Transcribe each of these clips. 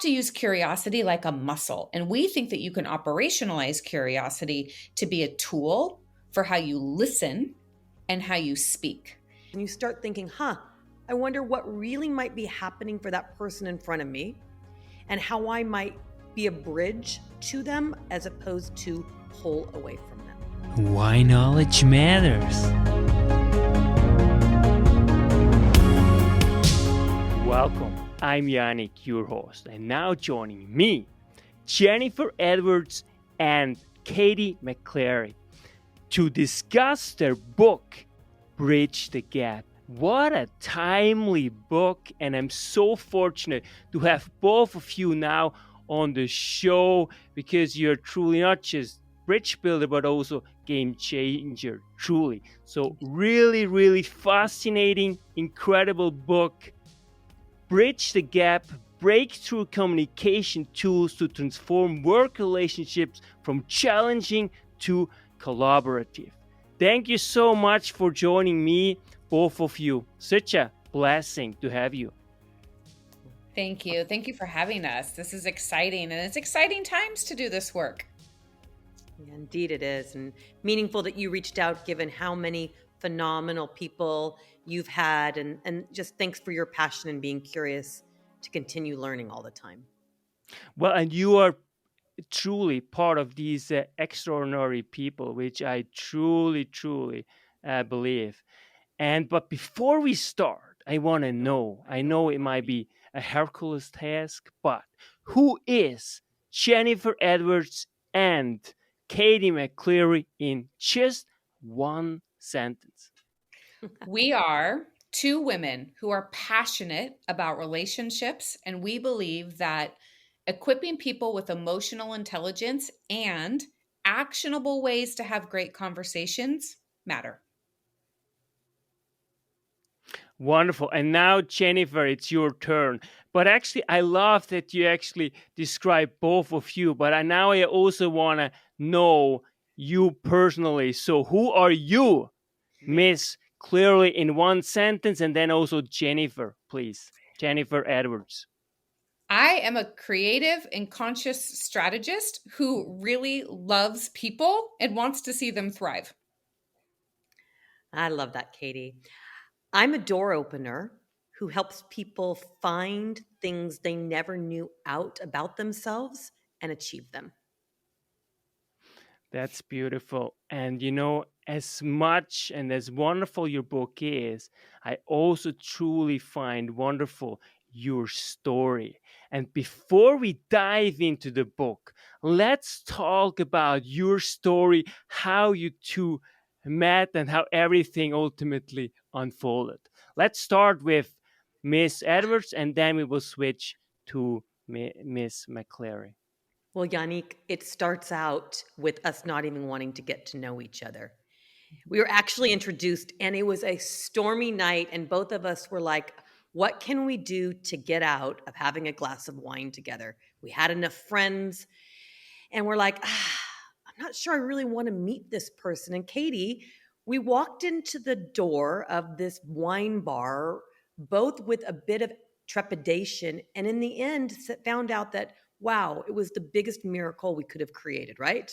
to use curiosity like a muscle. And we think that you can operationalize curiosity to be a tool for how you listen and how you speak. And you start thinking, I wonder what really might be happening for that person in front of me and how I might be a bridge to them as opposed to pull away from them. Why knowledge matters. Welcome, I'm Yannick, your host, and now joining me, Jennifer Edwards and Katie McCleary, to discuss their book, Bridge the Gap. What a timely book, and I'm so fortunate to have both of you now on the show because you're truly not just bridge builder but also game changer, truly. So really, really fascinating, incredible book. Bridge the Gap, breakthrough communication tools to transform work relationships from challenging to collaborative. Thank you so much for joining me, both of you. Such a blessing to have you. Thank you. Thank you for having us. This is exciting, and it's exciting times to do this work. Yeah, indeed it is. And meaningful that you reached out given how many phenomenal people you've had. And just thanks for your passion and being curious to continue learning all the time. Well, and you are truly part of these extraordinary people, which I truly, truly believe. But before we start, I want to know, I know it might be a Hercules task, but who is Jennifer Edwards and Katie McCleary in just one sentence? We are two women who are passionate about relationships, and we believe that equipping people with emotional intelligence and actionable ways to have great conversations matter. Wonderful. And now, Jennifer, it's your turn. But actually, I love that you actually describe both of you. But I also want to know you personally. So who are you, Miss Clearly, in one sentence? And then also Jennifer, please. Jennifer Edwards. I am a creative and conscious strategist who really loves people and wants to see them thrive. I love that, Katie. I'm a door opener who helps people find things they never knew out about themselves and achieve them. That's beautiful. And as much and as wonderful your book is, I also truly find wonderful your story. And before we dive into the book, let's talk about your story, how you two met and how everything ultimately unfolded. Let's start with Miss Edwards and then we will switch to Miss McCleary. Well, Yannick, it starts out with us not even wanting to get to know each other. We were actually introduced, and it was a stormy night, and both of us were like, what can we do to get out of having a glass of wine together? We had enough friends, and we're like, I'm not sure I really want to meet this person. And Katie, we walked into the door of this wine bar, both with a bit of trepidation, and in the end, found out that wow, it was the biggest miracle we could have created, right?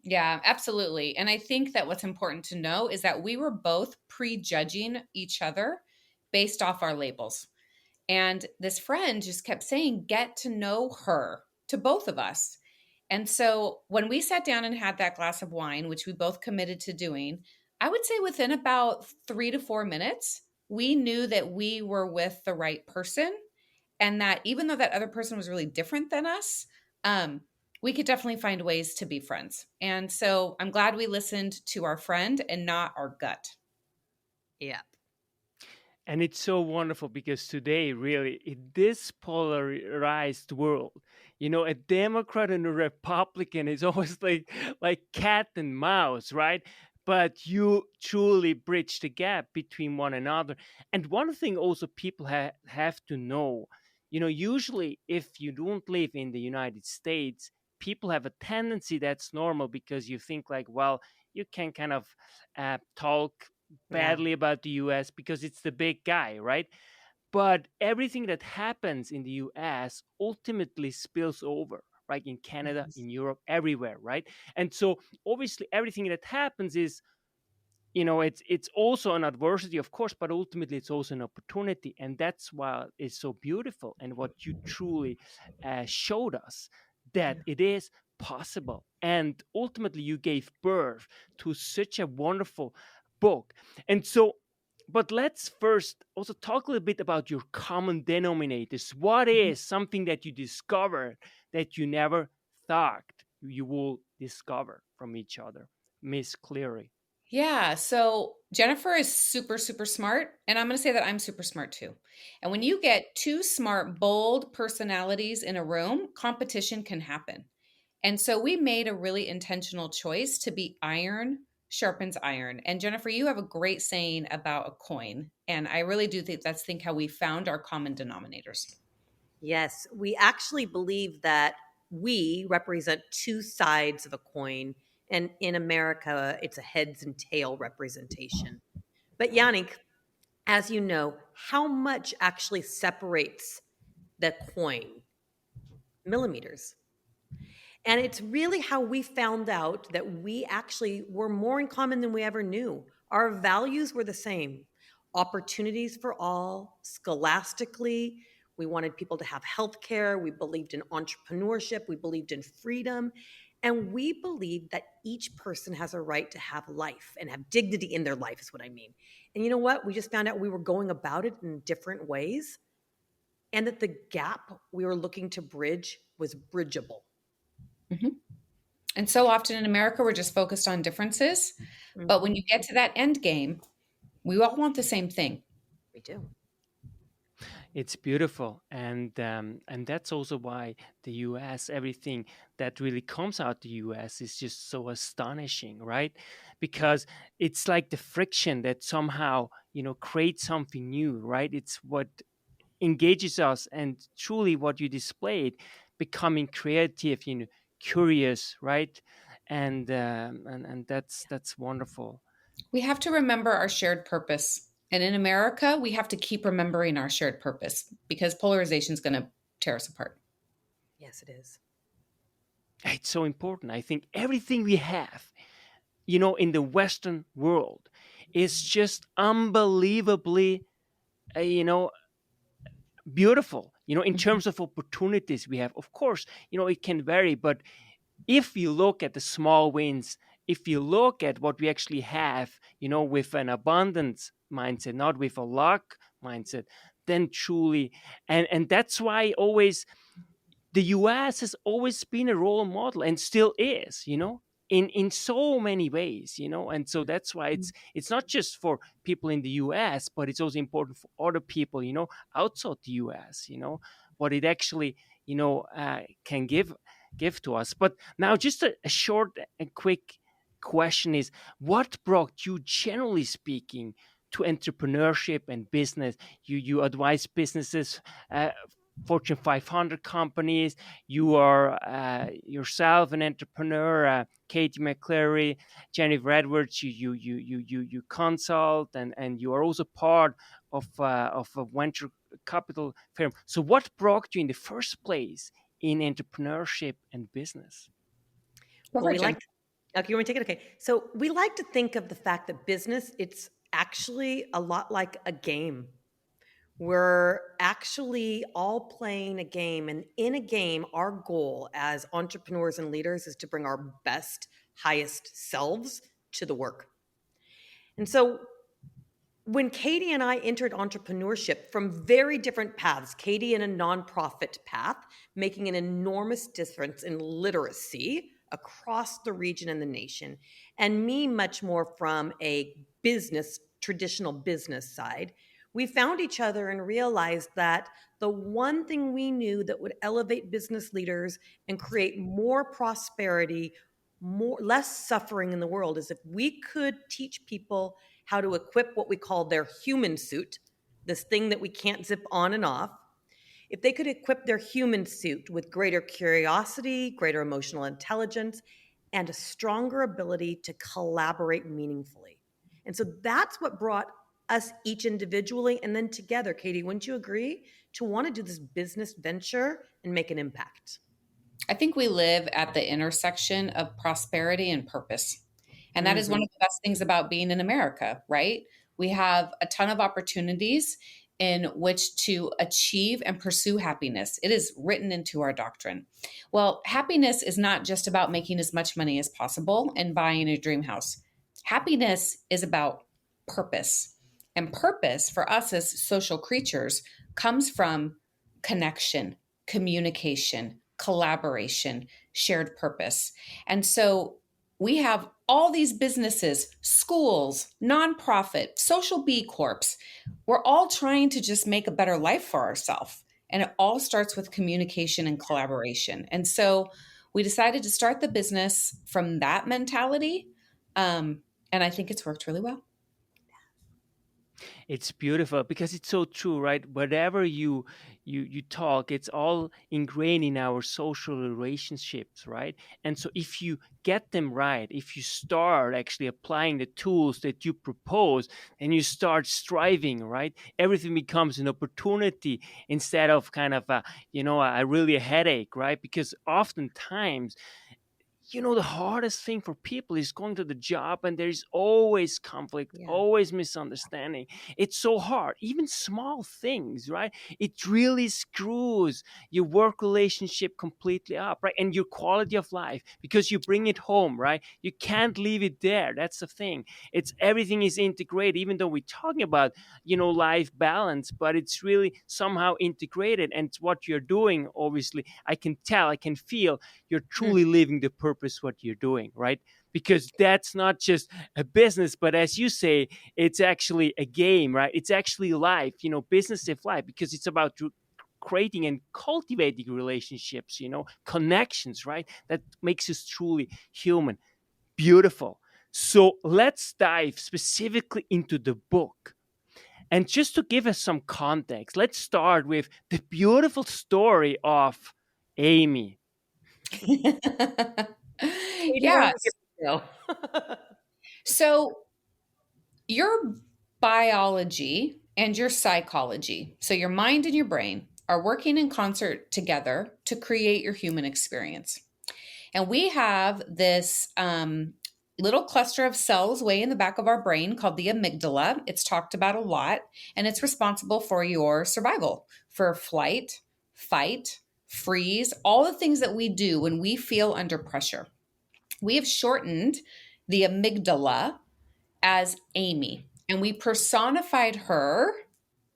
Yeah, absolutely. And I think that what's important to know is that we were both prejudging each other based off our labels. And this friend just kept saying, get to know her to both of us. And so when we sat down and had that glass of wine, which we both committed to doing, I would say within about 3 to 4 minutes, we knew that we were with the right person. And that even though that other person was really different than us, we could definitely find ways to be friends. And so I'm glad we listened to our friend and not our gut. Yeah. And it's so wonderful because today, really, in this polarized world, a Democrat and a Republican is always like cat and mouse, right? But you truly bridge the gap between one another. And one thing also people have to know, usually if you don't live in the United States, people have a tendency that's normal because you think like, well, you can kind of talk badly about the US because it's the big guy, right? but everything that happens in the US ultimately spills over, right? In Canada, Yes. in Europe, everywhere, right? And so obviously everything that happens is, it's also an adversity, of course, but ultimately it's also an opportunity. And that's why it's so beautiful, and what you truly showed us, that Yeah. it is possible. And ultimately you gave birth to such a wonderful book. And so, but let's first also talk a little bit about your common denominators. What Mhm. is something that you discovered that you never thought you will discover from each other, Miss Cleary? Yeah. So Jennifer is super, super smart. And I'm going to say that I'm super smart too. And when you get two smart, bold personalities in a room, competition can happen. And so we made a really intentional choice to be iron sharpens iron. And Jennifer, you have a great saying about a coin. And I really do think how we found our common denominators. Yes, we actually believe that we represent two sides of a coin. And in America, it's a heads and tail representation. But Yannick, as you know, how much actually separates the coin? Millimeters. And it's really how we found out that we actually were more in common than we ever knew. Our values were the same: opportunities for all, scholastically. We wanted people to have health care. We believed in entrepreneurship. We believed in freedom. And we believed that each person has a right to have life and have dignity in their life, is what I mean. And you know what? We just found out we were going about it in different ways, and that the gap we were looking to bridge was bridgeable. Mhm. And so often in America, we're just focused on differences. But when Mhm. you get to that end game, we all want the same thing. We do. It's beautiful, and that's also why the U.S. everything that really comes out the U.S. is just so astonishing, right? Because it's like the friction that somehow creates something new, right? It's what engages us, and truly what you displayed, becoming creative, curious, right? And that's wonderful. We have to remember our shared purpose. And in America, we have to keep remembering our shared purpose because polarization is going to tear us apart. Yes, it is. It's so important. I think everything we have, in the Western world is just unbelievably, uh, you know, beautiful, in Mhm. terms of opportunities we have. Of course, it can vary, but if you look at the small wins, if you look at what we actually have, with an abundance mindset, not with a luck mindset, then truly, and that's why always the US has always been a role model and still is, in so many ways, and so that's why it's not just for people in the US, but it's also important for other people, outside the US, what it actually, can give to us. But now just a short and quick question is, what brought you, generally speaking, to entrepreneurship and business? You advise businesses, Fortune 500 companies. You are yourself an entrepreneur, Katie McCleary, Jennifer Edwards. You consult, and you are also part of a venture capital firm. So, what brought you in the first place in entrepreneurship and business? Go Well, for it, we Jen. like okay, you want me to take it? Okay. So we like to think of the fact that business, it's actually a lot like a game. We're actually all playing a game. And in a game, our goal as entrepreneurs and leaders is to bring our best, highest selves to the work. And so when Katie and I entered entrepreneurship from very different paths, Katie in a nonprofit path, making an enormous difference in literacy across the region and the nation, and me much more from a business, traditional business side, we found each other and realized that the one thing we knew that would elevate business leaders and create more prosperity, more less suffering in the world is if we could teach people how to equip what we call their human suit, this thing that we can't zip on and off. If they could equip their human suit with greater curiosity, greater emotional intelligence, and a stronger ability to collaborate meaningfully. And so that's what brought us each individually and then together, Katie, wouldn't you agree, to want to do this business venture and make an impact? I think we live at the intersection of prosperity and purpose. And that is one Mm-hmm. of the best things about being in America, right? We have a ton of opportunities in which to achieve and pursue happiness. It is written into our doctrine. Well, happiness is not just about making as much money as possible and buying a dream house. Happiness is about purpose. And purpose for us as social creatures comes from connection, communication, collaboration, shared purpose. And so we have all these businesses, schools, nonprofit, social B corps. We're all trying to just make a better life for ourselves. And it all starts with communication and collaboration. And so we decided to start the business from that mentality. And I think it's worked really well. It's beautiful because it's so true, right? Whatever you talk, it's all ingrained in our social relationships, right? And so if you get them right, if you start actually applying the tools that you propose and you start striving, right, everything becomes an opportunity instead of kind of a really a headache, right? Because oftentimes, the hardest thing for people is going to the job, and there's always conflict, Yeah. always misunderstanding. It's so hard, even small things, right? It really screws your work relationship completely up, right? And your quality of life, because you bring it home, right? You can't leave it there. That's the thing. It's everything is integrated, even though we're talking about life balance, but it's really somehow integrated. And what you're doing, obviously, I can tell, I can feel you're truly living the purpose what you're doing, right? Because that's not just a business, but as you say, it's actually a game, right? It's actually life, business of life, because it's about creating and cultivating relationships, connections, right? That makes us truly human. Beautiful. So let's dive specifically into the book. And just to give us some context, let's start with the beautiful story of Amy. Katie, why don't we Yes. give it a go? So your biology and your psychology, so your mind and your brain, are working in concert together to create your human experience. And we have this little cluster of cells way in the back of our brain called the amygdala. It's talked about a lot, and it's responsible for your survival, for flight, fight, freeze, all the things that we do when we feel under pressure. We have shortened the amygdala as Amy, and we personified her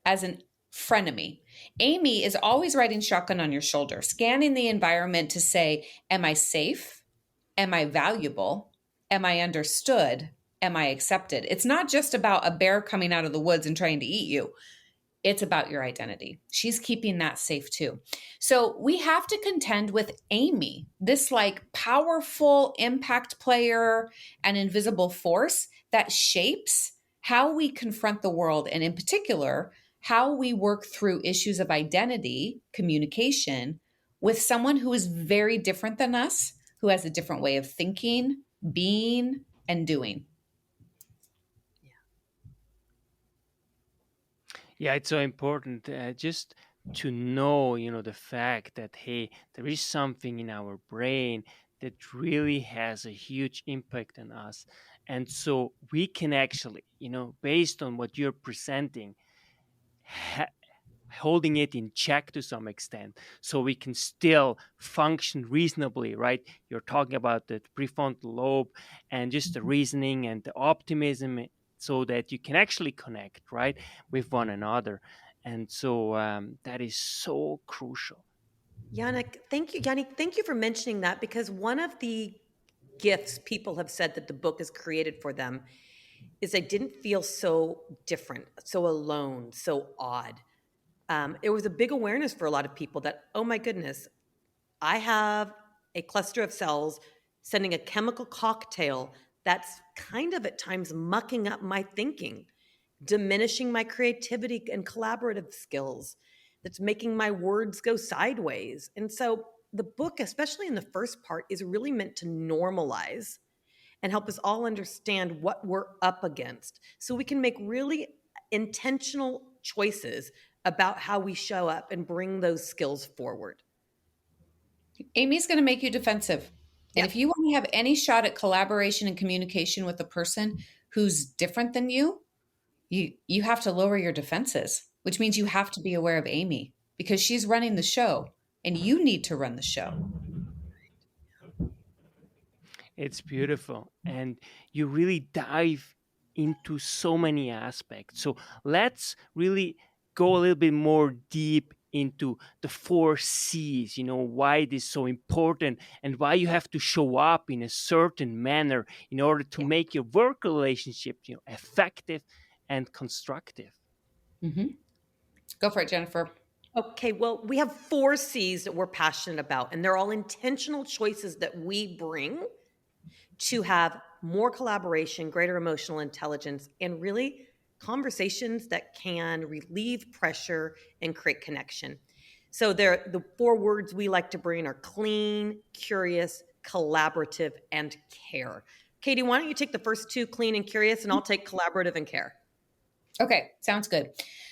as an frenemy. Amy is always riding shotgun on your shoulder, scanning the environment to say, am I safe? Am I valuable? Am I understood? Am I accepted? It's not just about a bear coming out of the woods and trying to eat you. It's about your identity. She's keeping that safe too. So we have to contend with Amy, this like powerful impact player and invisible force that shapes how we confront the world. And in particular, how we work through issues of identity, communication with someone who is very different than us, who has a different way of thinking, being, and doing. Yeah, it's so important just to know, the fact that, hey, there is something in our brain that really has a huge impact on us. And so we can actually, based on what you're presenting, ha- holding it in check to some extent so we can still function reasonably, right? You're talking about the prefrontal lobe and just the reasoning and the optimism, so that you can actually connect, right, with one another. And so that is so crucial. Yannick, thank you for mentioning that, because one of the gifts people have said that the book has created for them is I didn't feel so different, so alone, so odd. It was a big awareness for a lot of people that, oh my goodness, I have a cluster of cells sending a chemical cocktail that's kind of at times mucking up my thinking, diminishing my creativity and collaborative skills, that's making my words go sideways. And so the book, especially in the first part, is really meant to normalize and help us all understand what we're up against so we can make really intentional choices about how we show up and bring those skills forward. Amy's going to make you defensive. And Yep. if you want to have any shot at collaboration and communication with a person who's different than you have to lower your defenses, which means you have to be aware of Amy because she's running the show and you need to run the show. It's beautiful. And you really dive into so many aspects. So let's really go a little bit more deep into the 4 C's, why it is so important and why you have to show up in a certain manner in order to Yeah. make your work relationship, effective and constructive. Mm-hmm. Go for it, Jennifer. Okay, well, we have 4 C's that we're passionate about, and they're all intentional choices that we bring to have more collaboration, greater emotional intelligence, and really conversations that can relieve pressure and create connection. So the 4 words we like to bring are clean, curious, collaborative, and care. Katie, why don't you take the first 2, clean and curious, and I'll take collaborative and care. Okay, sounds good.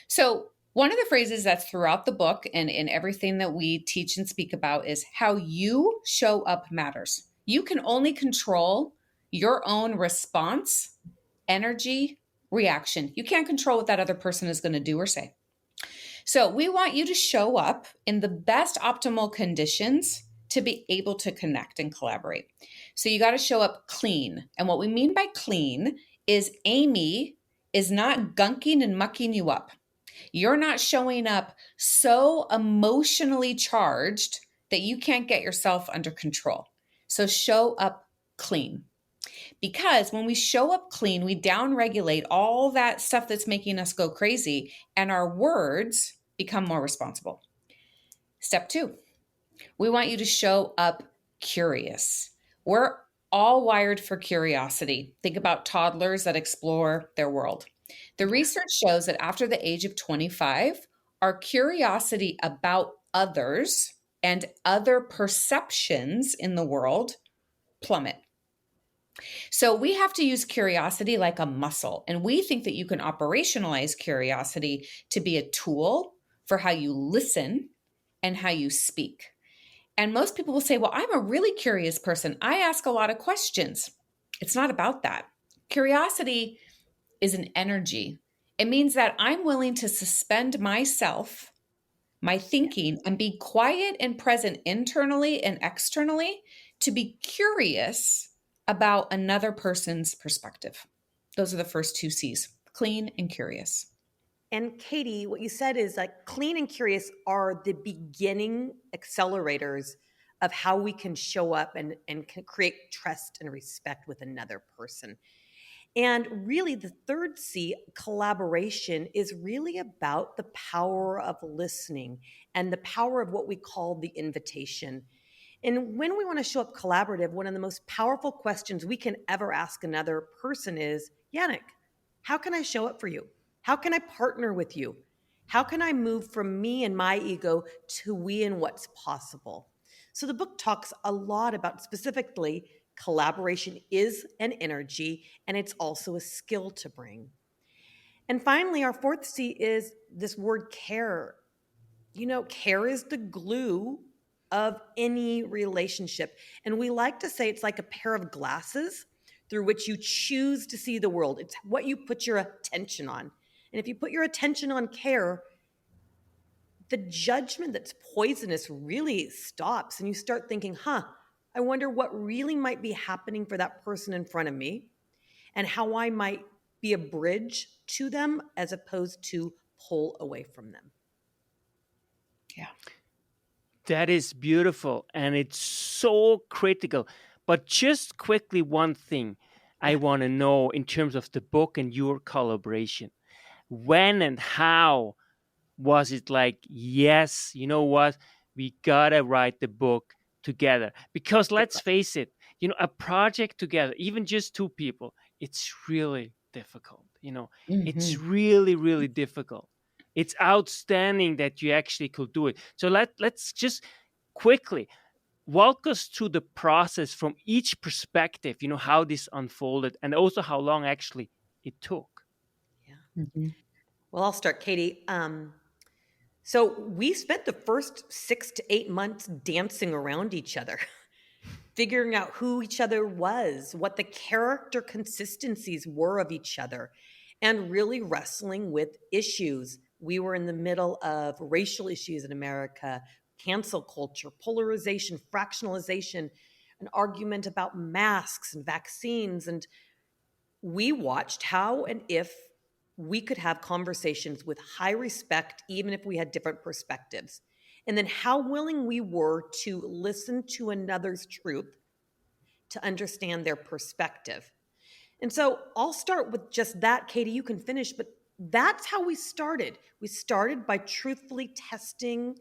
So one of the phrases that's throughout the book and in everything that we teach and speak about is how you show up matters. You can only control your own response, energy, reaction. You can't control what that other person is going to do or say. So we want you to show up in the best optimal conditions to be able to connect and collaborate. So you got to show up clean. And what we mean by clean is Amy is not gunking and mucking you up. You're not showing up so emotionally charged that you can't get yourself under control. So show up clean. Because when we show up clean, we downregulate all that stuff that's making us go crazy, and our words become more responsible. Step 2, we want you to show up curious. We're all wired for curiosity. Think about toddlers that explore their world. The research shows that after the age of 25, our curiosity about others and other perceptions in the world plummet. So we have to use curiosity like a muscle. And we think that you can operationalize curiosity to be a tool for how you listen and how you speak. And most people will say, well, I'm a really curious person. I ask a lot of questions. It's not about that. Curiosity is an energy. It means that I'm willing to suspend myself, my thinking, and be quiet and present internally and externally to be curious about another person's perspective. Those are the first 2 C's, clean and curious. And Katie, what you said is like clean and curious are the beginning accelerators of how we can show up and can create trust and respect with another person. And really, the 3rd C, collaboration, is really about the power of listening and the power of what we call the invitation. And when we want to show up collaborative, one of the most powerful questions we can ever ask another person is, Yannick, how can I show up for you? How can I partner with you? How can I move from me and my ego to we and what's possible? So the book talks a lot about specifically collaboration is an energy and it's also a skill to bring. And finally, our 4th C is this word care. Care is the glue of any relationship. And we like to say it's like a pair of glasses through which you choose to see the world. It's what you put your attention on. And if you put your attention on care, the judgment that's poisonous really stops. And you start thinking, I wonder what really might be happening for that person in front of me and how I might be a bridge to them as opposed to pull away from them. Yeah. That is beautiful and it's so critical. But just quickly, one thing I want to know in terms of the book and your collaboration. When and how was it like, yes, you know what? We gotta write the book together. Because let's face it, a project together, even just 2 people, it's really difficult. It's really, really difficult. It's outstanding that you actually could do it. So let's just quickly walk us through the process from each perspective, how this unfolded and also how long actually it took. Yeah. Mm-hmm. Well, I'll start, Katie. So we spent the first 6 to 8 months dancing around each other, figuring out who each other was, what the character consistencies were of each other, and really wrestling with issues. We were in the middle of racial issues in America, cancel culture, polarization, fractionalization, an argument about masks and vaccines. And we watched how and if we could have conversations with high respect, even if we had different perspectives. And then how willing we were to listen to another's truth to understand their perspective. And so I'll start with just that, Katie. You can finish, but that's how we started. We started by truthfully testing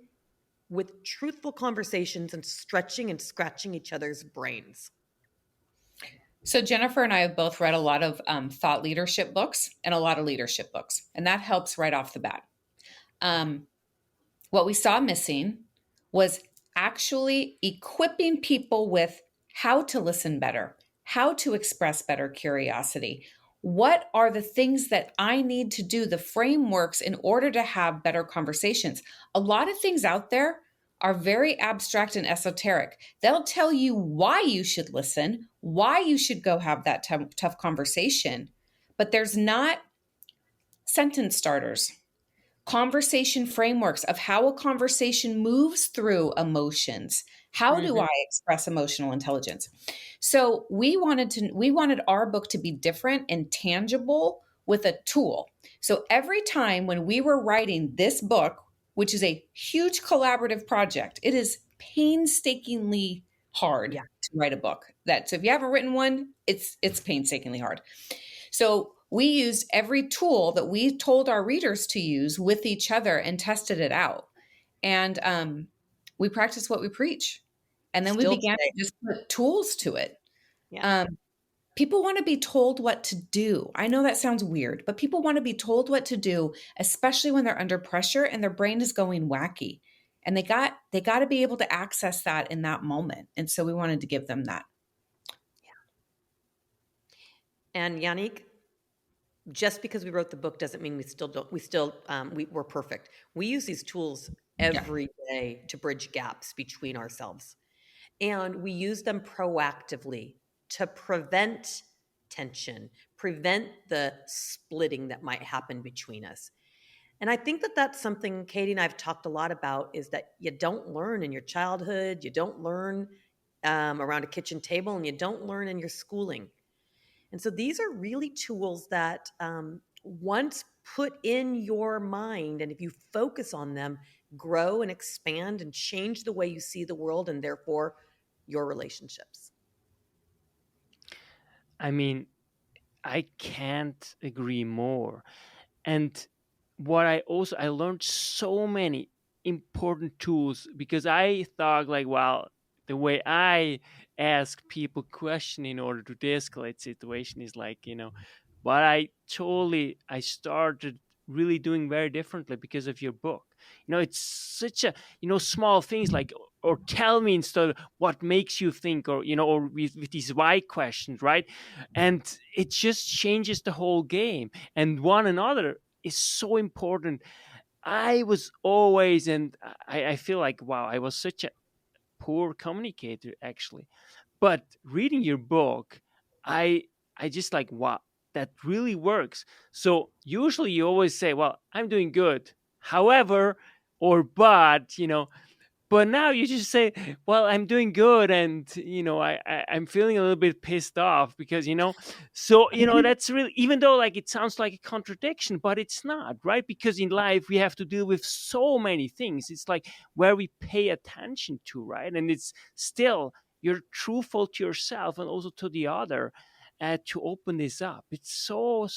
with truthful conversations and stretching and scratching each other's brains. So Jennifer and I have both read a lot of thought leadership books and a lot of leadership books, and that helps right off the bat. What we saw missing was actually equipping people with how to listen better, how to express better curiosity. What are the things that I need to do, the frameworks in order to have better conversations? A lot of things out there are very abstract and esoteric. They'll tell you why you should listen, why you should go have that tough conversation, but there's not sentence starters, conversation frameworks of how a conversation moves through emotions. How do Mm-hmm. I express emotional intelligence? So we wanted our book to be different and tangible with a tool. So every time when we were writing this book, which is a huge collaborative project, it is painstakingly hard Yeah. to write a book. That so if you haven't written one, it's painstakingly hard. So we used every tool that we told our readers to use with each other and tested it out. And we practiced what we preach. And then we Still began today. to just put tools to it. Yeah. Um, People want to be told what to do. I know that sounds weird, but people want to be told what to do, especially when they're under pressure and their brain is going wacky. And they got to be able to access that in that moment. And so we wanted to give them that. And Yannick, just because we wrote the book doesn't mean we're perfect. We use these tools Yeah. every day to bridge gaps between ourselves. And we use them proactively to prevent tension, prevent the splitting that might happen between us. And I think that that's something Katie and I've talked a lot about is that you don't learn in your childhood, you don't learn around a kitchen table, and you don't learn in your schooling. And so these are really tools that once put in your mind, and if you focus on them, grow and expand and change the way you see the world and therefore your relationships. I mean, I can't agree more. And what I learned so many important tools because I thought like, well, the way I ask people question in order to de-escalate situation is like, but I started really doing very differently because of your book. It's such a, small things like, or tell me instead of what makes you think, or, or with these why questions, right? And it just changes the whole game. And one another is so important. I was always, and I feel like, wow, I was such a poor communicator actually. But reading your book, I I just like, wow, that really works. So usually you always say, well, I'm doing good. However, or but, but now you just say, well, I'm doing good, and I'm feeling a little bit pissed off because so that's really, even though like it sounds like a contradiction, but it's not, right? Because in life we have to deal with so many things. It's like where we pay attention to, right? And it's still you're truthful to yourself and also to the other, to open this up. It's so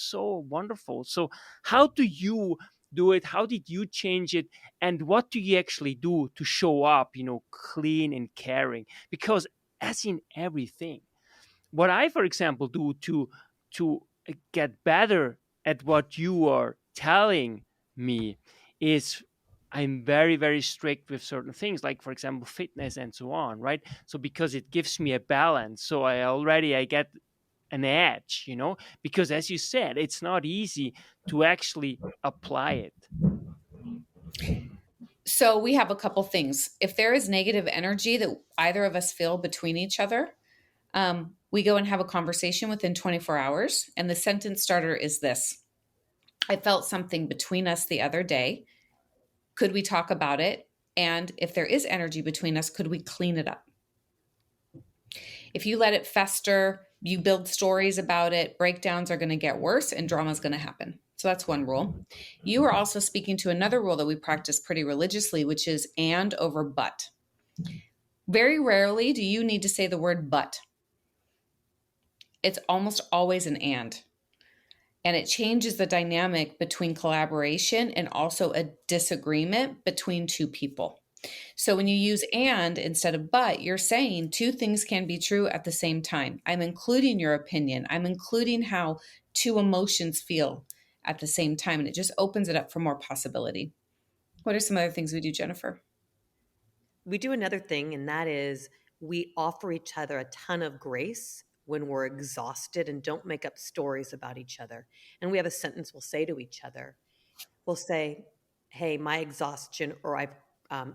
wonderful. So how do you do it? How did you change it? And what do you actually do to show up, clean and caring? Because as in everything, what I, for example, do to get better at what you are telling me is I'm very, very strict with certain things, like for example, fitness and so on, right? So because it gives me a balance. So I get an edge, because as you said, it's not easy to actually apply it. So we have a couple things. If there is negative energy that either of us feel between each other, we go and have a conversation within 24 hours. And the sentence starter is this: I felt something between us the other day. Could we talk about it? And if there is energy between us, could we clean it up? If you let it fester, you build stories about it, breakdowns are going to get worse and drama is going to happen. So that's one rule. You are also speaking to another rule that we practice pretty religiously, which is and over but. Very rarely do you need to say the word but. It's almost always an and. And it changes the dynamic between collaboration and also a disagreement between two people. So when you use and instead of but, you're saying two things can be true at the same time. I'm including your opinion. I'm including how two emotions feel at the same time. And it just opens it up for more possibility. What are some other things we do, Jennifer? We do another thing, and that is we offer each other a ton of grace when we're exhausted and don't make up stories about each other. And we have a sentence we'll say to each other. We'll say, "Hey, my exhaustion or I've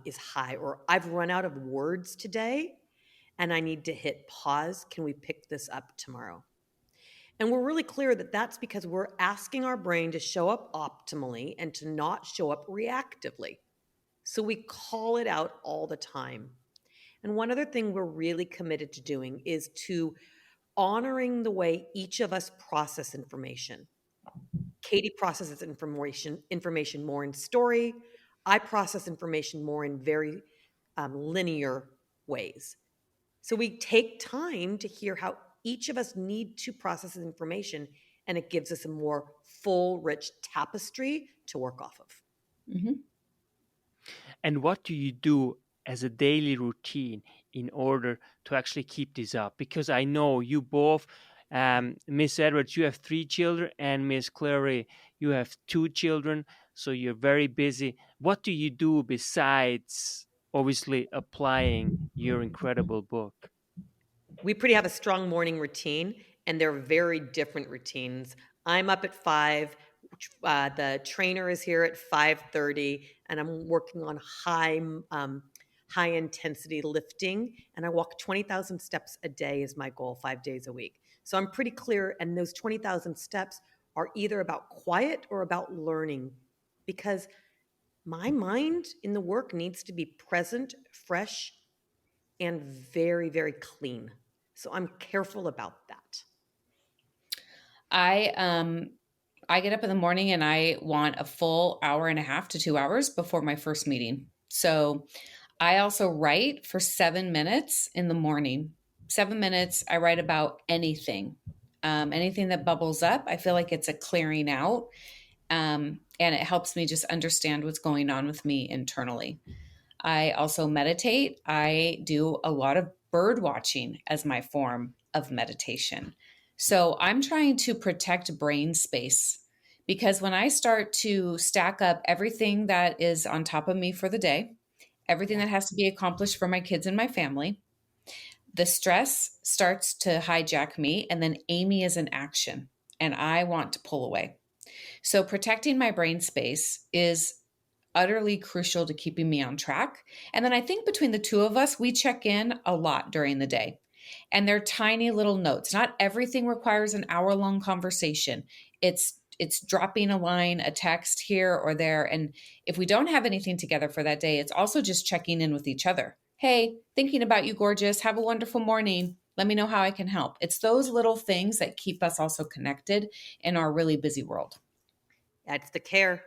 is high, or I've run out of words today, and I need to hit pause. Can we pick this up tomorrow?" And we're really clear that that's because we're asking our brain to show up optimally and to not show up reactively. So we call it out all the time. And one other thing we're really committed to doing is to honoring the way each of us process information. Katie processes information more in story. I process information more in very linear ways. So we take time to hear how each of us need to process information, and it gives us a more full, rich tapestry to work off of. Mm-hmm. And what do you do as a daily routine in order to actually keep this up? Because I know you both, Miss Edwards, you have 3 children, and Miss Clary, you have 2 children. So you're very busy. What do you do besides obviously applying your incredible book? We pretty have a strong morning routine, and they're very different routines. I'm up at 5. The trainer is here at 5:30, and I'm working on high intensity lifting. And I walk 20,000 steps a day is my goal, 5 days a week. So I'm pretty clear, and those 20,000 steps are either about quiet or about learning, because my mind in the work needs to be present, fresh, and very, very clean. So I'm careful about that. I get up in the morning and I want a full hour and a half to 2 hours before my first meeting. So I also write for 7 minutes in the morning. 7 minutes, I write about anything, anything that bubbles up. I feel like it's a clearing out, and it helps me just understand what's going on with me internally. I also meditate. I do a lot of bird watching as my form of meditation. So I'm trying to protect brain space, because when I start to stack up everything that is on top of me for the day, everything Yeah. that has to be accomplished for my kids and my family, the stress starts to hijack me. And then Amy is in action and I want to pull away. So protecting my brain space is utterly crucial to keeping me on track. And then I think between the two of us, we check in a lot during the day. And they're tiny little notes. Not everything requires an hour-long conversation. It's dropping a line, a text here or there. And if we don't have anything together for that day, it's also just checking in with each other. Hey, thinking about you, gorgeous. Have a wonderful morning. Let me know how I can help. It's those little things that keep us also connected in our really busy world. That's the care.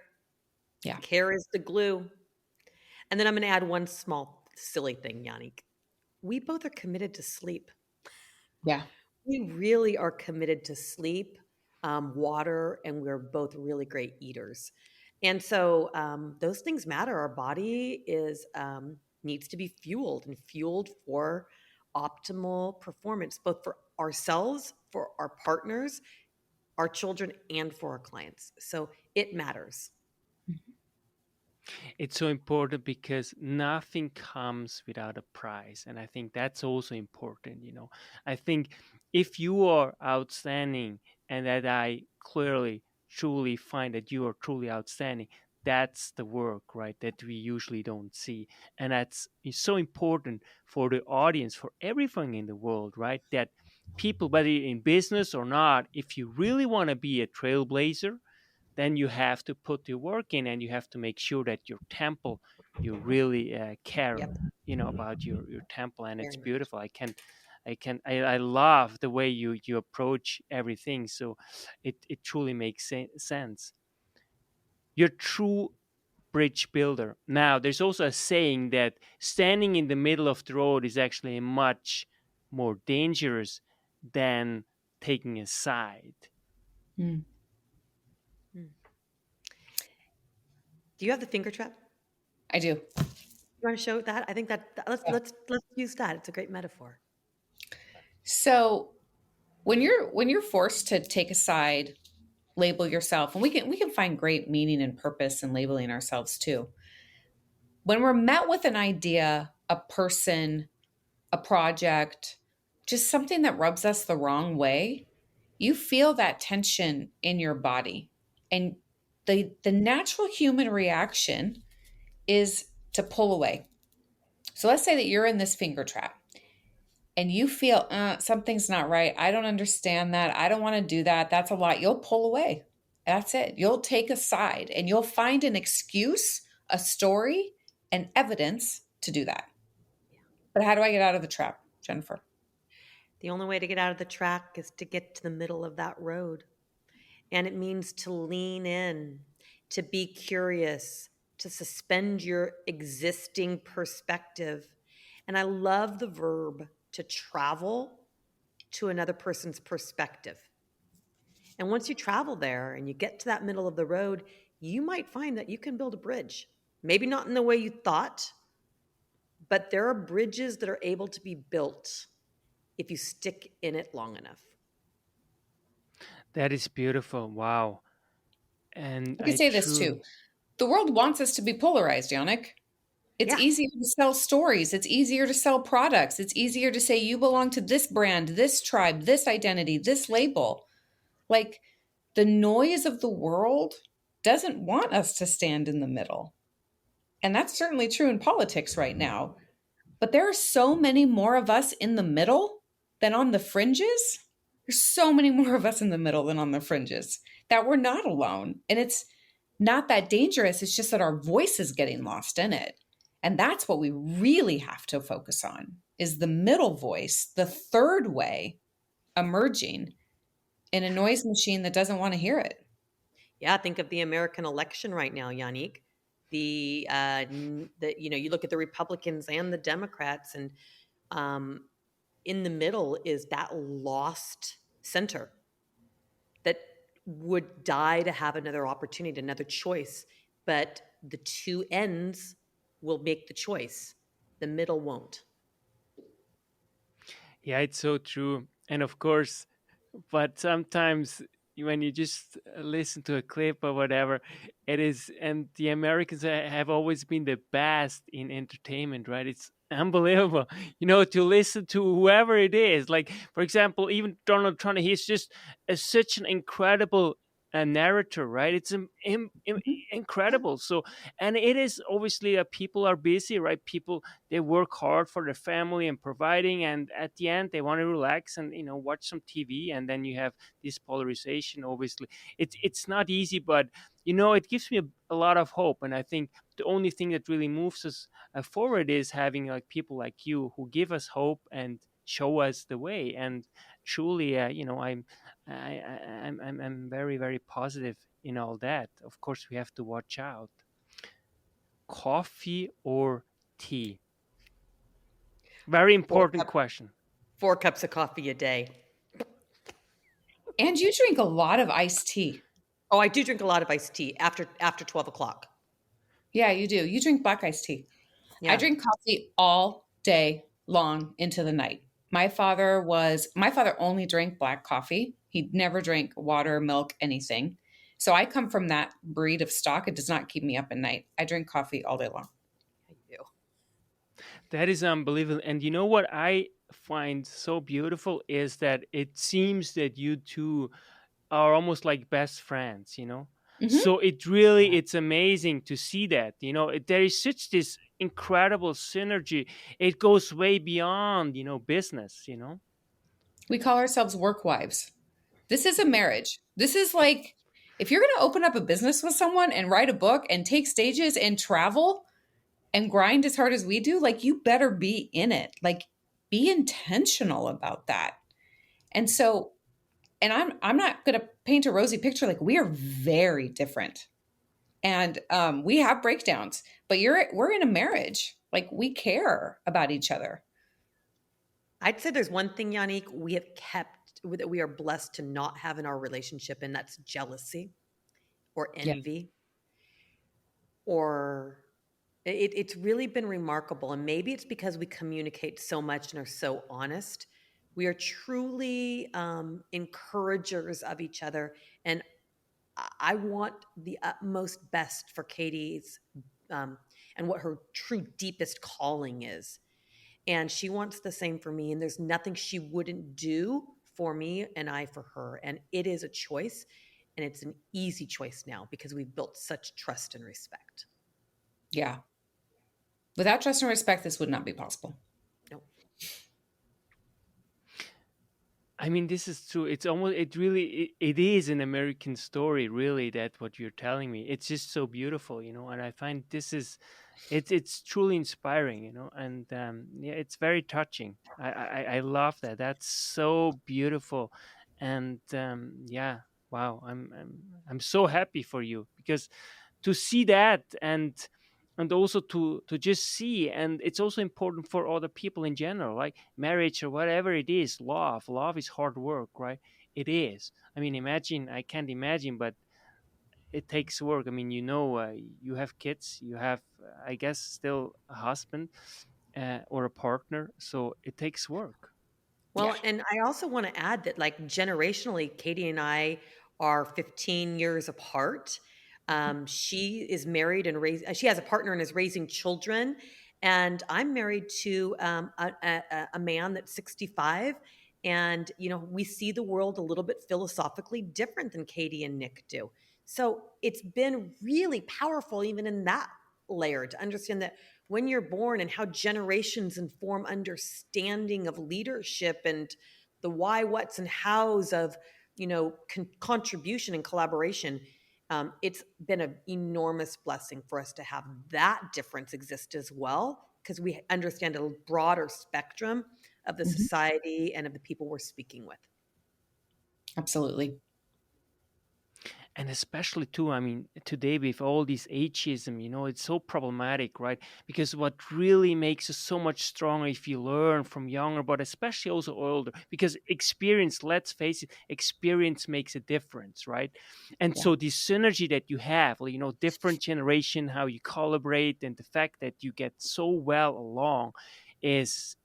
Yeah. Care is the glue. And then I'm going to add one small silly thing, Yannick. We both are committed to sleep. Yeah. We really are committed to sleep, water, and we're both really great eaters. And so those things matter. Our body is needs to be fueled and fueled for optimal performance, both for ourselves, for our partners, our children, and for our clients. So it matters. It's so important because nothing comes without a price. And I think that's also important, you know. I think if you are outstanding and that I clearly, truly find that you are truly outstanding, that's the work, right? That we usually don't see. And that's is so important for the audience, for everything in the world, right? That people, whether you're in business or not, if you really want to be a trailblazer, then you have to put your work in and you have to make sure that your temple you really care, Yep, about your temple, and it's very much. beautiful. I love the way you approach everything, so it truly makes sense. You're true bridge builder. Now there's also a saying that standing in the middle of the road is actually much more dangerous than taking a side. Mm, Hmm. Do you have the finger trap? I do. You want to show that? I think let's Yeah. let's use that. It's a great metaphor. So when you're forced to take a side, label yourself, and we can find great meaning and purpose in labeling ourselves too. When we're met with an idea, a person, a project, just something that rubs us the wrong way, you feel that tension in your body. And the natural human reaction is to pull away. So let's say that you're in this finger trap and you feel something's not right. I don't understand that. I don't want to do that. That's a lot. You'll pull away. That's it. You'll take a side and you'll find an excuse, a story, and evidence to do that. But how do I get out of the trap, Jennifer? The only way to get out of the track is to get to the middle of that road. And it means to lean in, to be curious, to suspend your existing perspective. And I love the verb to travel to another person's perspective. And once you travel there and you get to that middle of the road, you might find that you can build a bridge. Maybe not in the way you thought, but there are bridges that are able to be built if you stick in it long enough. That is beautiful. Wow. And I can I say this too. truly, The world wants us to be polarized, Yannick. It's Yeah. easier to sell stories. It's easier to sell products. It's easier to say you belong to this brand, this tribe, this identity, this label. Like the noise of the world doesn't want us to stand in the middle. And that's certainly true in politics right now. But there are so many more of us in the middle than on the fringes. There's so many more of us in the middle than on the fringes that we're not alone. And it's not that dangerous. It's just that our voice is getting lost in it. And that's what we really have to focus on is the middle voice, the third way emerging in a noise machine that doesn't want to hear it. Yeah, think of the American election right now, Yannick. You look at the Republicans and the Democrats, and um, in the middle is that lost center that would die to have another opportunity, another choice. But the two ends will make the choice. The middle won't. yeah, it's so true. And of course, but sometimes when you just listen to a clip or whatever, it is, and the Americans have always been the best in entertainment, right? It's unbelievable, to listen to whoever it is. Like, for example, even Donald Trump, he's just such an incredible narrator, right? It's incredible. So, and it is obviously people are busy, right? People, they work hard for their family and providing, and at the end they want to relax and watch some TV, and then you have this polarization. Obviously it's not easy, but it gives me a lot of hope. And I think the only thing that really moves us forward is having like people like you who give us hope and show us the way. And truly, I'm very, very positive in all that. Of course, we have to watch out. Coffee or tea? Very Four, important cup, question. 4 cups of coffee a day. And you drink a lot of iced tea. Oh, I do drink a lot of iced tea after 12 o'clock. Yeah, you do. You drink black iced tea. I Yeah. drink coffee all day long into the night. My father only drank black coffee. He never drank water, milk, anything. So I come from that breed of stock. It does not keep me up at night. I drink coffee all day long. I do. That is unbelievable. And you know what I find so beautiful is that it seems that you two are almost like best friends, you know? Hmm. So it really it's amazing to see that, you know, there is such this incredible synergy. It goes way beyond, you know, business, you know? We call ourselves work wives. This is a marriage. This is like if you're going to open up a business with someone and write a book and take stages and travel and grind as hard as we do, like you better be in it. Like be intentional about that. And so, and I'm not going to paint a rosy picture. Like we are very different, and we have breakdowns. But we're in a marriage. Like we care about each other. I'd say there's one thing, Yannick, we have kept that we are blessed to not have in our relationship, and that's jealousy or Yeah. envy, or it's really been remarkable. And maybe it's because we communicate so much and are so honest. We are truly encouragers of each other. And I want the utmost best for Katie's um, and what her true deepest calling is. And she wants the same for me. And there's nothing she wouldn't do for me and I for her. And it is a choice. And it's an easy choice now because we've built such trust and respect. Yeah. Without trust and respect, this would not be possible. No. I mean, this is true. It's almost, it really, it is an American story, really, that what you're telling me. It's just so beautiful, you know, and I find this is, it's truly inspiring, you know, and yeah, it's very touching. I love that. That's so beautiful. And yeah, wow, I'm so happy for you because to see that and also to just see, and it's also important for other people in general, like marriage or whatever it is. Love is hard work, right? It is. I mean, imagine, I can't imagine, but it takes work. I mean, you know, you have kids, you have I guess still a husband, or a partner, so it takes work. Yeah. Well, and I also want to add that, like, generationally, Katie and I are 15 years apart. She is married and she has a partner and is raising children. And I'm married to a man that's 65. And, you know, we see the world a little bit philosophically different than Katie and Nick do. So it's been really powerful, even in that layer, to understand that when you're born and how generations inform understanding of leadership and the why, what's, and hows of, you know, contribution and collaboration. It's been an enormous blessing for us to have that difference exist as well, because we understand a broader spectrum of the Mhm. society and of the people we're speaking with. Absolutely. And especially too, I mean, today with all this ageism, you know, it's so problematic, right? Because what really makes us so much stronger if you learn from younger, but especially also older, because experience, let's face it, experience makes a difference, right? And Yeah. so this synergy that you have, you know, different generation, how you collaborate, and the fact that you get so well along is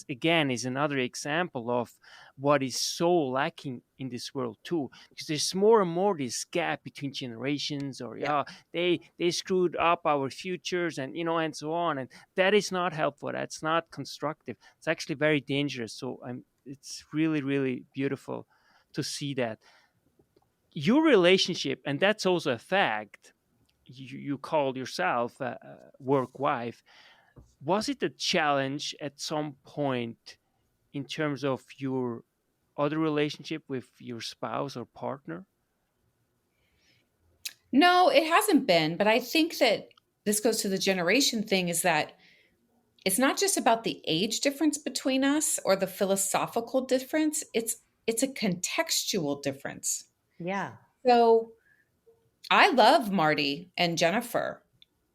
again is another example of what is so lacking in this world too, because there's more and more this gap between generations, or Yeah. yeah, they screwed up our futures, and you know, and so on, and that is not helpful, that's not constructive, it's actually very dangerous. So it's really really beautiful to see that your relationship, and that's also a fact, you call yourself a work wife. Was it a challenge at some point in terms of your other relationship with your spouse or partner? No, it hasn't been. But I think that this goes to the generation thing is that it's not just about the age difference between us or the philosophical difference. It's a contextual difference. Yeah. So I love Marty and Jennifer.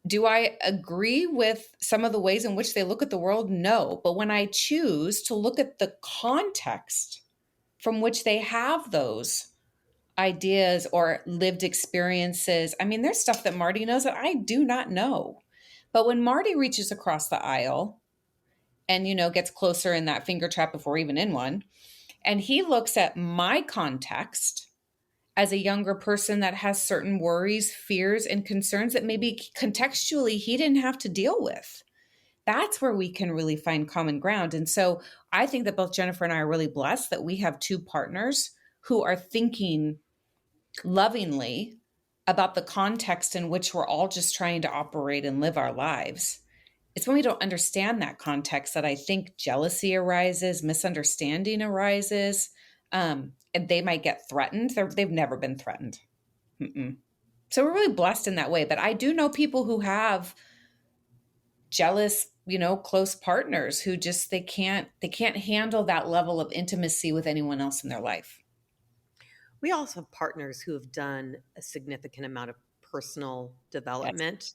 Do I agree with some of the ways in which they look at the world? No. But when I choose to look at the context from which they have those ideas or lived experiences, I mean, there's stuff that Marty knows that I do not know. But when Marty reaches across the aisle and, you know, gets closer in that finger trap if we're even in one, and he looks at my context as a younger person that has certain worries, fears, and concerns that maybe contextually he didn't have to deal with. That's where we can really find common ground. And so I think that both Jennifer and I are really blessed that we have two partners who are thinking lovingly about the context in which we're all just trying to operate and live our lives. It's when we don't understand that context that I think jealousy arises, misunderstanding arises, and they might get threatened. They've never been threatened. Mm-mm. So we're really blessed in that way. But I do know people who have jealous, close partners who just they can't handle that level of intimacy with anyone else in their life. We also have partners who have done a significant amount of personal Yes. development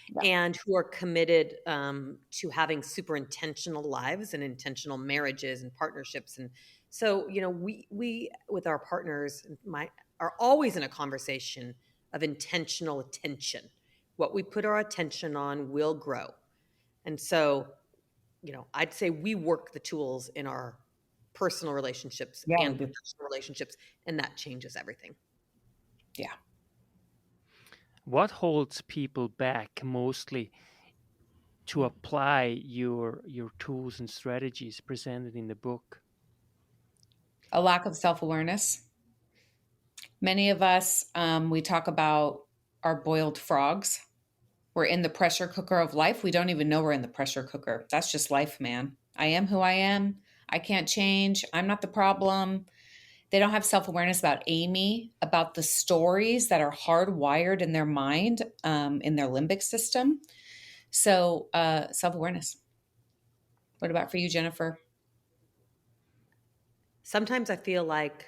Yeah. and who are committed to having super intentional lives and intentional marriages and partnerships. And so, we with our partners, are always in a conversation of intentional attention. What we put our attention on will grow. And so, I'd say we work the tools in our personal relationships Yeah, we and do. professional relationships, and that changes everything. Yeah. What holds people back mostly to apply your tools and strategies presented in the book? A lack of self-awareness. Many of us, we talk about our boiled frogs. We're in the pressure cooker of life. We don't even know we're in the pressure cooker. That's just life, man. I am who I am. I can't change. I'm not the problem. They don't have self awareness about Amy, about the stories that are hardwired in their mind, in their limbic system. So, self awareness. What about for you, Jennifer? Sometimes I feel like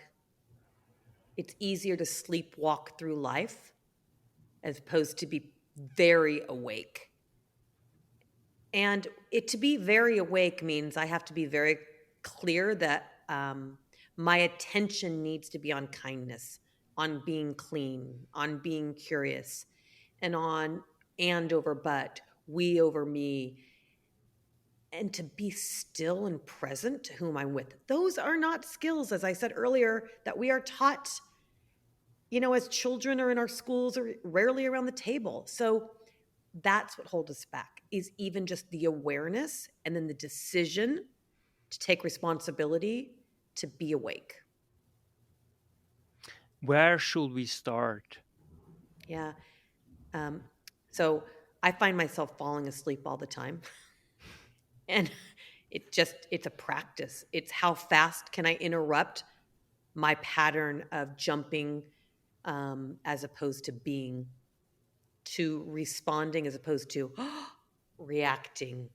it's easier to sleepwalk through life as opposed to be very awake. And to be very awake means I have to be very clear that my attention needs to be on kindness, on being clean, on being curious, and on and over but, we over me, and to be still and present to whom I'm with. Those are not skills, as I said earlier, that we are taught, as children or in our schools or rarely around the table. So that's what holds us back, is even just the awareness and then the decision to take responsibility to be awake. Where should we start? Yeah. So I find myself falling asleep all the time. And it's a practice. It's how fast can I interrupt my pattern of jumping as opposed to being, to responding as opposed to reacting.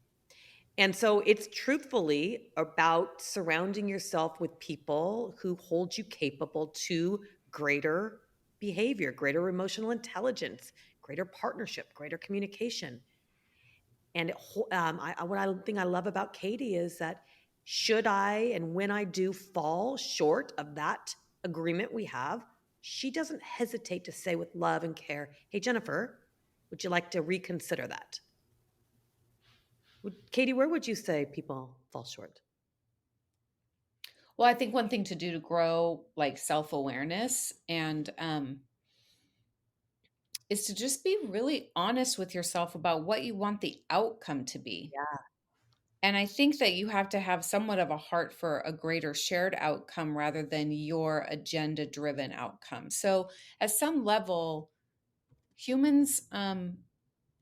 And so it's truthfully about surrounding yourself with people who hold you capable to greater behavior, greater emotional intelligence, greater partnership, greater communication. And one thing I love about Katie is that should I and when I do fall short of that agreement we have, she doesn't hesitate to say with love and care, "Hey, Jennifer, would you like to reconsider that?" Katie, where would you say people fall short? Well, I think one thing to do to grow like self awareness and is to just be really honest with yourself about what you want the outcome to be. Yeah. And I think that you have to have somewhat of a heart for a greater shared outcome rather than your agenda driven outcome. So, at some level, humans,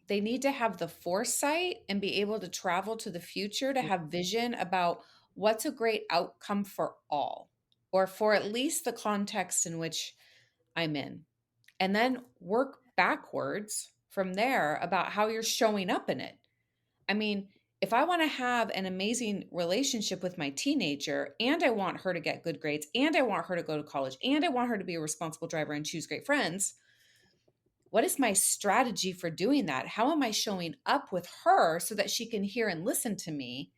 they need to have the foresight and be able to travel to the future to have vision about what's a great outcome for all, or for at least the context in which I'm in. And then work backwards from there about how you're showing up in it. I mean, if I want to have an amazing relationship with my teenager and I want her to get good grades and I want her to go to college and I want her to be a responsible driver and choose great friends, what is my strategy for doing that? How am I showing up with her so that she can hear and listen to me?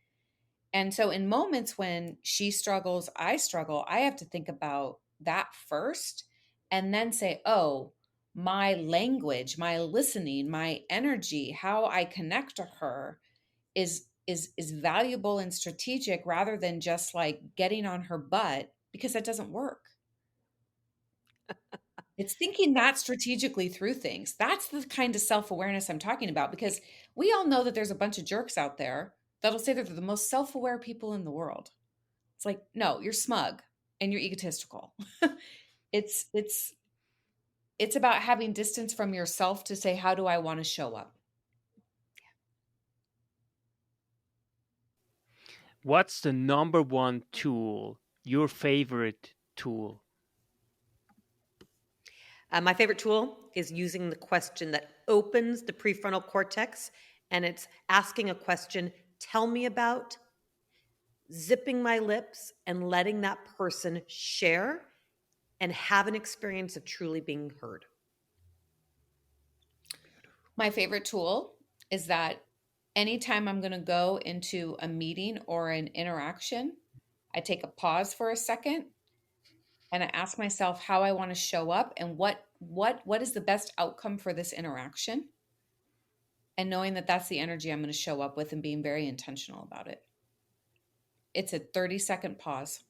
And so, in moments when she struggles, I struggle, I have to think about that first and then say, oh, my language, my listening, my energy, how I connect to her is valuable and strategic rather than just like getting on her butt because that doesn't work. It's thinking that strategically through things. That's the kind of self-awareness I'm talking about, because we all know that there's a bunch of jerks out there that'll say that they're the most self-aware people in the world. It's like, no, you're smug and you're egotistical. it's it's it's about having distance from yourself to say, how do I want to show up? What's the number one tool, your favorite tool? My favorite tool is using the question that opens the prefrontal cortex, and it's asking a question, tell me about, zipping my lips and letting that person share and have an experience of truly being heard. My favorite tool is that anytime I'm going to go into a meeting or an interaction, I take a pause for a second and I ask myself how I want to show up and what is the best outcome for this interaction, and knowing that that's the energy I'm going to show up with and being very intentional about it. It's a 30-second pause,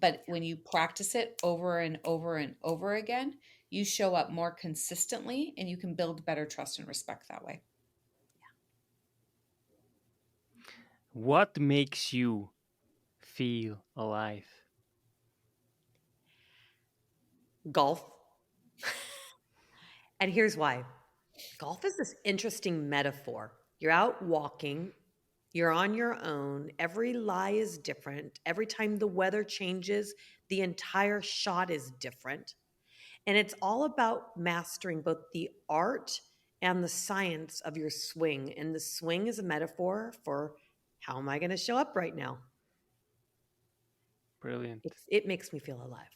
but when you practice it over and over and over again, you show up more consistently and you can build better trust and respect that way. What makes you feel alive? Golf. And here's why. Golf is this interesting metaphor. You're out walking, you're on your own, every lie is different. Every time the weather changes, the entire shot is different. And it's all about mastering both the art and the science of your swing. And the swing is a metaphor for how am I going to show up right now? Brilliant. It makes me feel alive.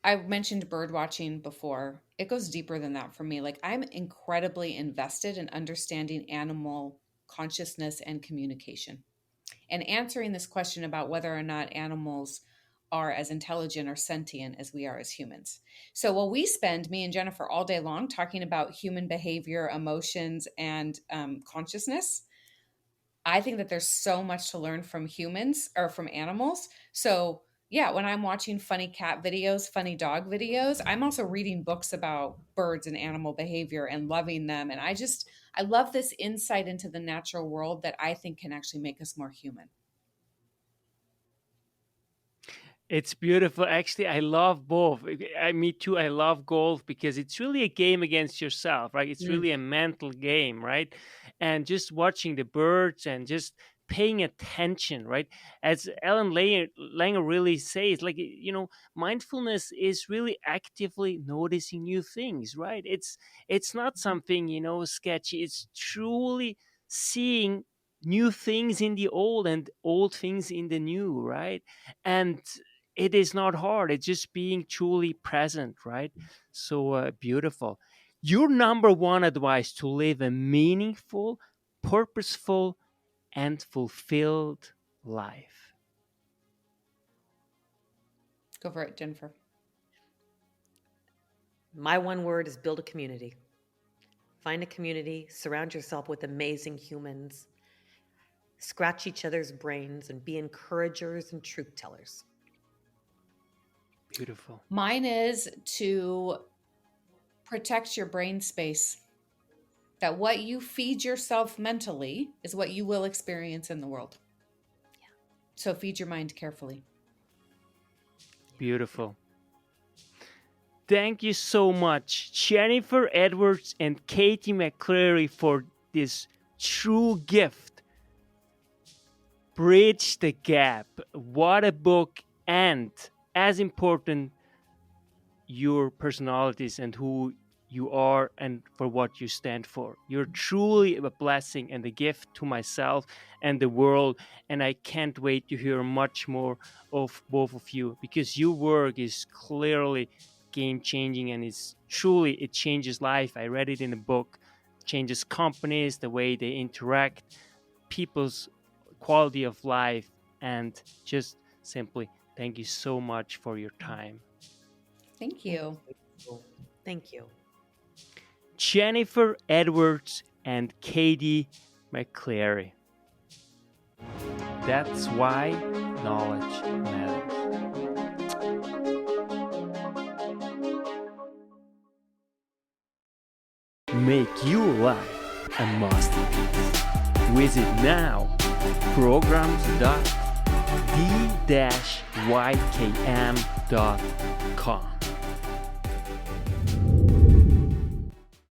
I mentioned bird watching before. It goes deeper than that for me. Like, I'm incredibly invested in understanding animal consciousness and communication, and answering this question about whether or not animals are as intelligent or sentient as we are as humans. So while we spend, me and Jennifer, all day long talking about human behavior, emotions, and consciousness, I think that there's so much to learn from humans or from animals. So yeah, when I'm watching funny cat videos, funny dog videos, I'm also reading books about birds and animal behavior and loving them. And I love this insight into the natural world that I think can actually make us more human. It's beautiful. Actually, I love both. Me too. I love golf because it's really a game against yourself, right? It's really a mental game, right? And just watching the birds and just paying attention, right? As Ellen Langer really says, like, mindfulness is really actively noticing new things, right? It's not something, sketchy. It's truly seeing new things in the old and old things in the new, right? And it is not hard. It's just being truly present, right? So beautiful. Your number one advice to live a meaningful, purposeful, and fulfilled life. Go for it, Jennifer. My one word is build a community. Find a community, surround yourself with amazing humans, scratch each other's brains, and be encouragers and truth tellers. Beautiful. Mine is to protect your brain space. That what you feed yourself mentally is what you will experience in the world. Yeah. So feed your mind carefully. Beautiful. Thank you so much, Jennifer Edwards and Katie McCleary, for this true gift. Bridge the Gap. What a book, and as important, your personalities and who you are and for what you stand for. You're truly a blessing and a gift to myself and the world, and I can't wait to hear much more of both of you, because your work is clearly game changing, and it changes life. I read it in a book. It changes companies, the way they interact, people's quality of life, and just simply thank you so much for your time. Thank you. Thank you. Jennifer Edwards and Katie McCleary. That's why knowledge matters. Make your life a masterpiece. Visit now programs.d-ykm.com.